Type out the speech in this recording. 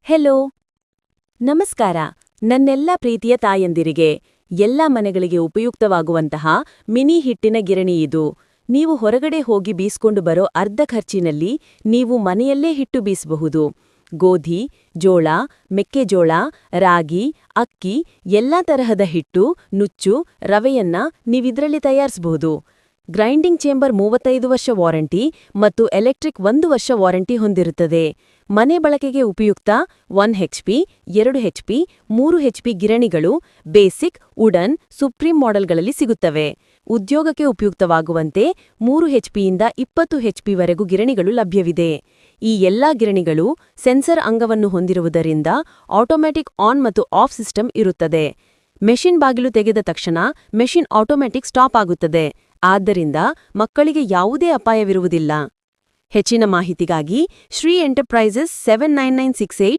Hello ನಮಸ್ಕಾರ. ನನ್ನೆಲ್ಲ ಪ್ರೀತಿಯ ತಾಯಂದಿರಿಗೆ ಎಲ್ಲ ಮನೆಗಳಿಗೆ ಉಪಯುಕ್ತವಾಗುವಂತಹ ಮಿನಿ ಹಿಟ್ಟಿನ ಗಿರಣಿ ಇದು. ನೀವು ಹೊರಗಡೆ ಹೋಗಿ ಬೀಸ್ಕೊಂಡು ಬರೋ ಅರ್ಧ ಖರ್ಚಿನಲ್ಲಿ ನೀವು ಮನೆಯಲ್ಲೇ ಹಿಟ್ಟು ಬೀಸಬಹುದು. ಗೋಧಿ, ಜೋಳ, ಮೆಕ್ಕೆಜೋಳ, ರಾಗಿ, ಅಕ್ಕಿ ಎಲ್ಲಾ ತರಹದ ಹಿಟ್ಟು, ನುಚ್ಚು, ರವೆಯನ್ನ ನೀವಿದ್ರಲ್ಲಿ ತಯಾರಿಸಬಹುದು. ಗ್ರೈಂಡಿಂಗ್ ಚೇಂಬರ್ 35 ವರ್ಷ ವಾರಂಟಿ ಮತ್ತು ಎಲೆಕ್ಟ್ರಿಕ್ 1 ವರ್ಷ ವಾರಂಟಿ ಹೊಂದಿರುತ್ತದೆ. ಮನೆ ಬಳಕೆಗೆ ಉಪಯುಕ್ತ 1 HP, 2 HP, 3 HP ಗಿರಣಿಗಳು ಬೇಸಿಕ್, ವುಡನ್, ಸುಪ್ರೀಂ ಮಾಡೆಲ್ಗಳಲ್ಲಿ ಸಿಗುತ್ತವೆ. ಉದ್ಯೋಗಕ್ಕೆ ಉಪಯುಕ್ತವಾಗುವಂತೆ 3 HPಯಿಂದ 20 HP ವರೆಗೂ ಗಿರಣಿಗಳು ಲಭ್ಯವಿದೆ. ಈ ಎಲ್ಲಾ ಗಿರಣಿಗಳು ಸೆನ್ಸರ್ ಅಂಗವನ್ನು ಹೊಂದಿರುವುದರಿಂದ ಆಟೋಮ್ಯಾಟಿಕ್ ಆನ್ ಮತ್ತು ಆಫ್ ಸಿಸ್ಟಮ್ ಇರುತ್ತದೆ. ಮೆಷಿನ್ ಬಾಗಿಲು ತೆಗೆದ ತಕ್ಷಣ ಮೆಷಿನ್ ಆಟೋಮ್ಯಾಟಿಕ್ ಸ್ಟಾಪ್ ಆಗುತ್ತದೆ. ಆದ್ದರಿಂದ ಮಕ್ಕಳಿಗೆ ಯಾವುದೇ ಅಪಾಯವಿರುವುದಿಲ್ಲ. ಹೆಚ್ಚಿನ ಮಾಹಿತಿಗಾಗಿ ಶ್ರೀ ಎಂಟರ್ಪ್ರೈಸಸ್ 79968